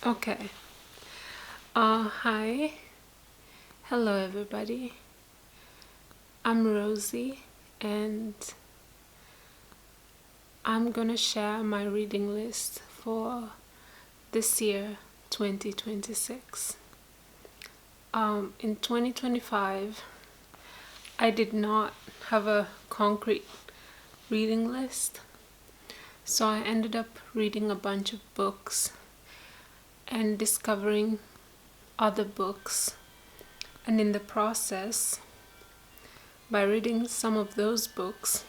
Okay. Hi. Hello, everybody. I'm Rosie, and I'm gonna share my reading list for this year, 2026. In 2025, I did not have a concrete reading list, so I ended up reading a bunch of books and discovering other books, and in the process, by reading some of those books,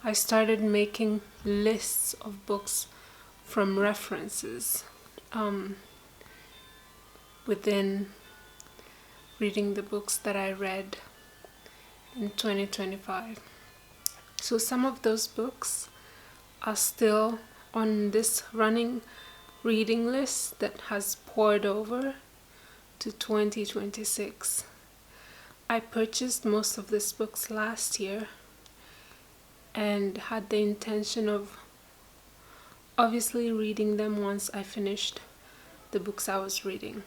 I started making lists of books from references within reading the books that I read in 2025. So some of those books are still on this running reading list that has poured over to 2026. I purchased most of these books last year and had the intention of obviously reading them once I finished the books I was reading.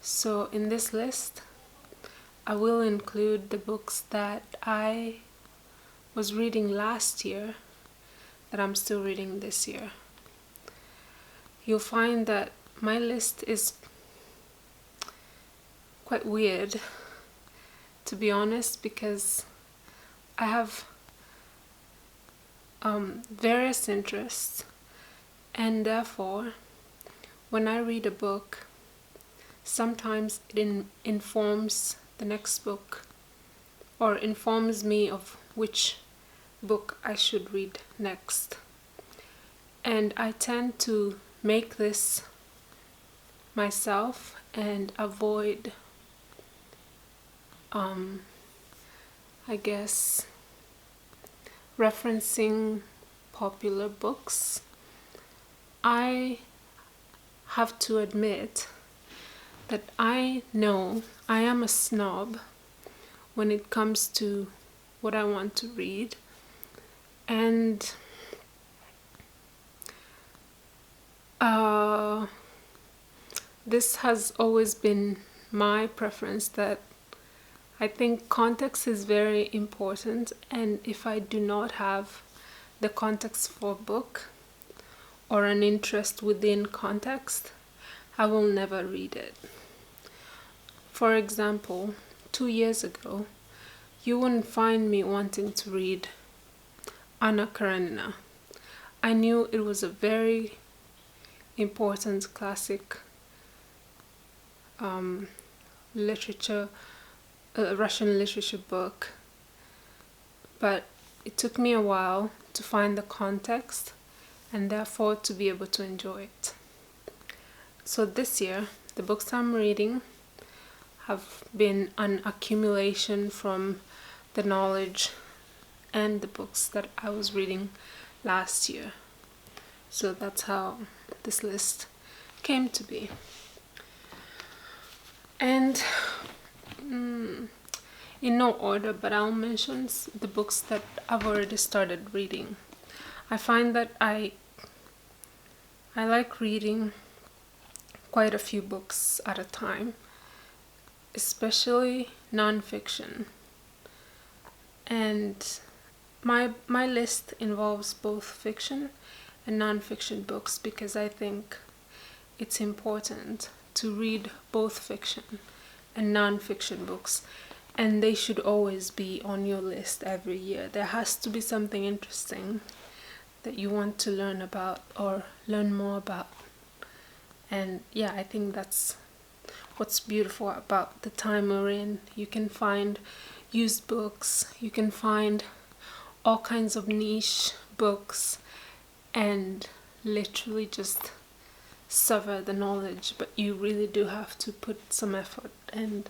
So in this list, I will include the books that I was reading last year that I'm still reading this year. You'll find that my list is quite weird, to be honest, because I have various interests, and therefore when I read a book, sometimes it informs the next book or informs me of which book I should read next, and I tend to make this myself and avoid I guess referencing popular books. I have to admit that I know I am a snob when it comes to what I want to read, and this has always been my preference, that I think context is very important, and if I do not have the context for a book or an interest within context, I will never read it. For example, 2 years ago, you wouldn't find me wanting to read Anna Karenina. I knew it was a very important classic Russian literature book, but it took me a while to find the context and therefore to be able to enjoy it. So this year, the books I'm reading have been an accumulation from the knowledge and the books that I was reading last year. So that's how this list came to be. And in no order, but I'll mention the books that I've already started reading. I find that I like reading quite a few books at a time, especially non-fiction. And my list involves both fiction and non-fiction books, because I think it's important to read both fiction and non-fiction books, and they should always be on your list every year. There has to be something interesting that you want to learn about or learn more about. And yeah, I think that's what's beautiful about the time we're in. You can find used books, you can find all kinds of niche books, and literally just sever the knowledge, but you really do have to put some effort and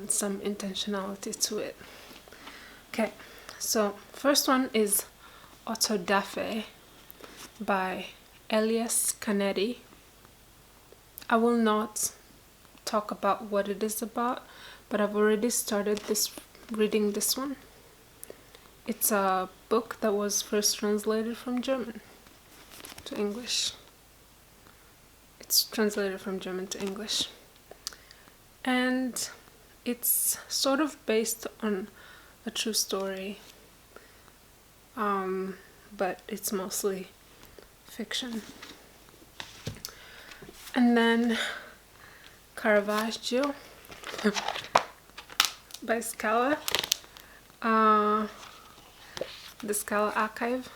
some intentionality to it. Okay, so first one is Dafe by Elias Canneti. I will not talk about what it is about, but I've already started reading this one. It's a book that was first translated from German to English. it's translated from German to English. And it's sort of based on a true story, but it's mostly fiction. And then Caravaggio by Scala, the Scala archive,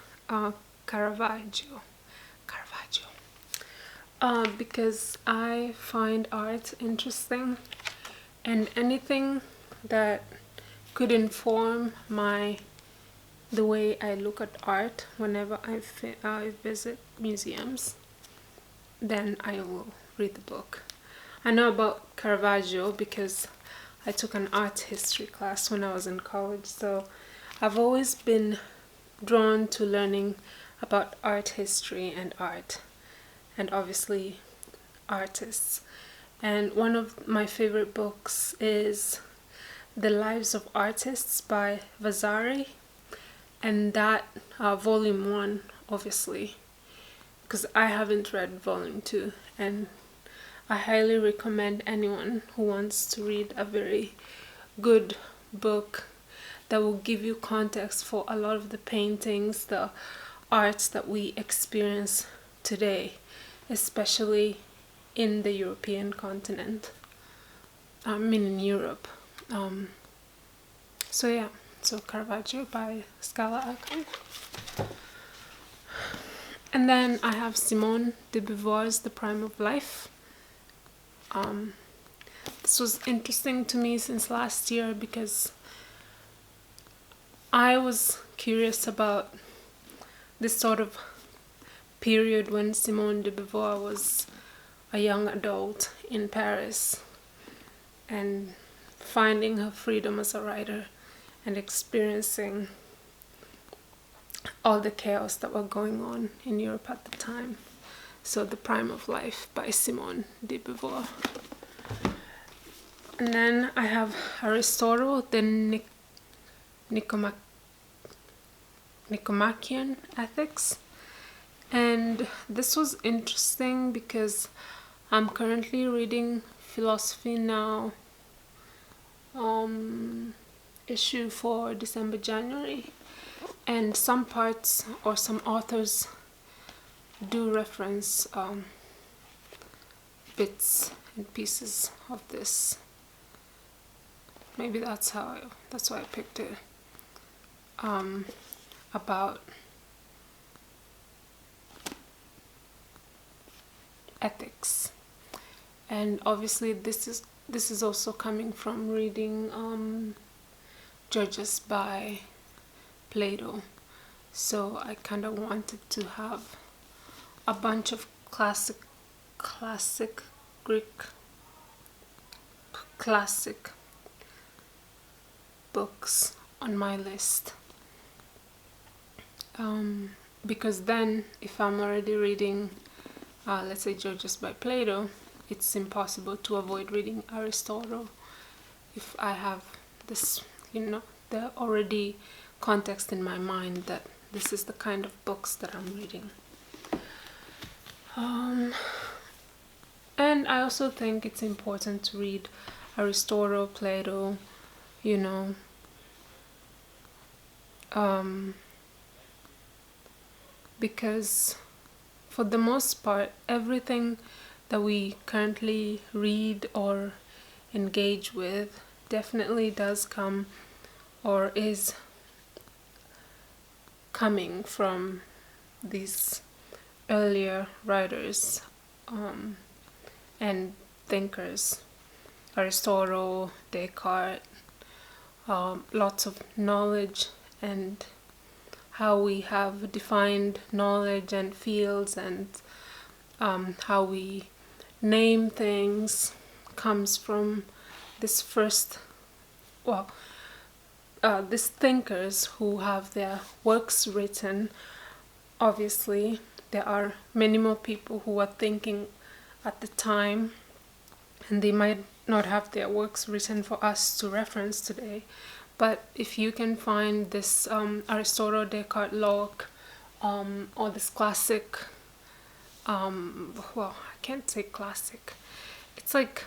Caravaggio, because I find art interesting, and anything that could inform the way I look at art whenever I visit museums, then I will read the book. I know about Caravaggio because I took an art history class when I was in college, so I've always been drawn to learning about art history and art, and obviously artists. And one of my favorite books is The Lives of Artists by Vasari, and that volume 1, obviously, because I haven't read volume 2, and I highly recommend anyone who wants to read a very good book that will give you context for a lot of the paintings, the arts that we experience today, especially in the European continent. I mean in Europe. So Caravaggio by Scala archive. And then I have Simone de Beauvoir's The Prime of Life. This was interesting to me since last year because I was curious about this sort of period when Simone de Beauvoir was a young adult in Paris and finding her freedom as a writer and experiencing all the chaos that were going on in Europe at the time. So The Prime of Life by Simone de Beauvoir. And then I have Aristotle, the Nicomachean ethics. And this was interesting because I'm currently reading Philosophy Now, issue for December, January, and some parts or some authors do reference bits and pieces of this. Maybe that's why I picked it, about ethics. And obviously this is also coming from reading Judges by Plato, so I kind of wanted to have a bunch of classic Greek classic books on my list, because then if I'm already reading let's say Judges by Plato, it's impossible to avoid reading Aristotle if I have this, the already context in my mind that this is the kind of books that I'm reading. And I also think it's important to read Aristotle, Plato, because for the most part, everything that we currently read or engage with definitely does come or is coming from these earlier writers and thinkers. Aristotle, Descartes, lots of knowledge and how we have defined knowledge and fields and how we name things comes from this these thinkers who have their works written. Obviously, there are many more people who are thinking at the time, and they might not have their works written for us to reference today. But if you can find this Aristotle, Descartes, Locke, or this classic, I can't say classic. It's like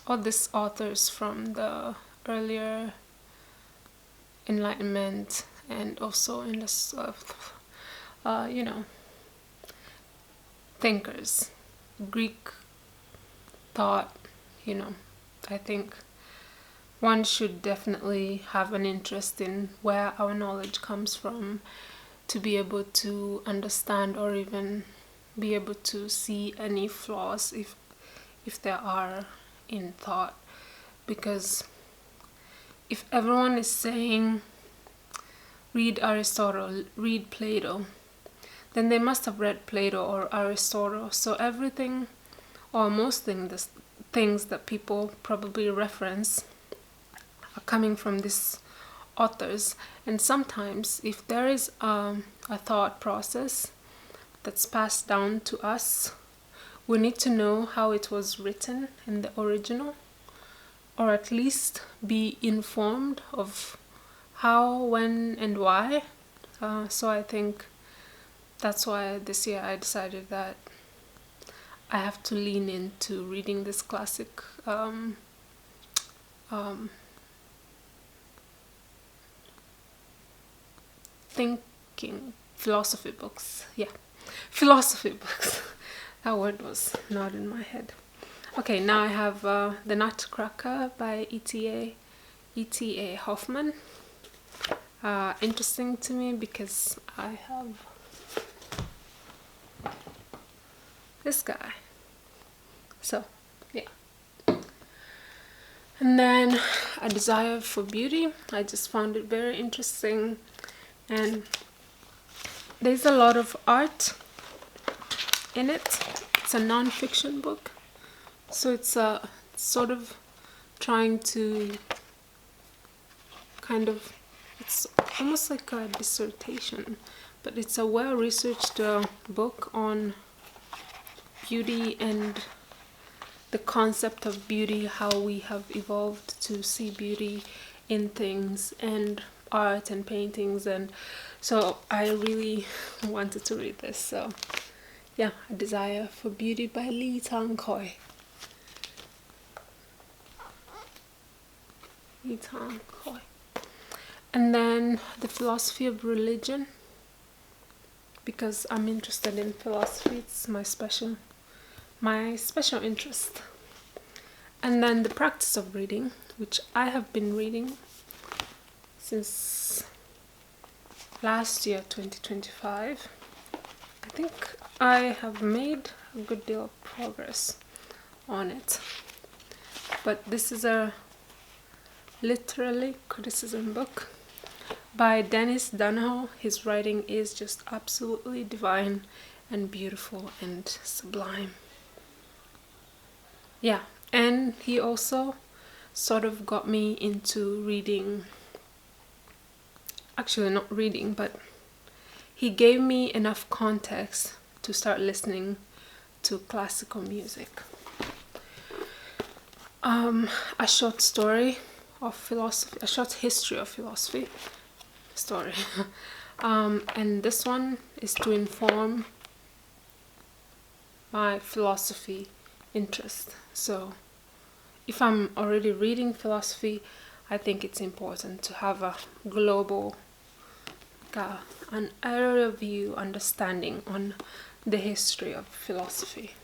all these authors from the earlier Enlightenment and also in the thinkers, Greek thought. I think one should definitely have an interest in where our knowledge comes from to be able to understand or even be able to see any flaws if there are in thought. Because if everyone is saying read Aristotle, read Plato, then they must have read Plato or Aristotle. So everything or most things that people probably reference are coming from these authors. And sometimes if there is a thought process that's passed down to us, we need to know how it was written in the original, or at least be informed of how, when, and why. So I think that's why this year I decided that I have to lean into reading this classic thinking philosophy books. Philosophy books. That word was not in my head. Okay, now I have The Nutcracker by E.T.A. Hoffmann. Interesting to me because I have this guy. So, yeah. And then A Desire for Beauty. I just found it very interesting. And there's a lot of art in it. It's a non-fiction book. So it's sort of trying to it's almost like a dissertation, but it's a well-researched book on beauty and the concept of beauty, how we have evolved to see beauty in things and art and paintings. And so I really wanted to read this. So yeah, A Desire for Beauty by Khôi. Khôi. And then The Philosophy of Religion, because I'm interested in philosophy. It's my special interest. And then The Practice of Reading, which I have been reading since last year, 2025. I think I have made a good deal of progress on it. But this is a literary criticism book by Donoghue. His writing is just absolutely divine and beautiful and sublime. Yeah, and he also sort of got me into reading, actually not reading, but he gave me enough context to start listening to classical music. A short story of philosophy, a short history of philosophy story. And this one is to inform my philosophy interest. So if I'm already reading philosophy, I think it's important to have a global, an area view understanding on the history of philosophy.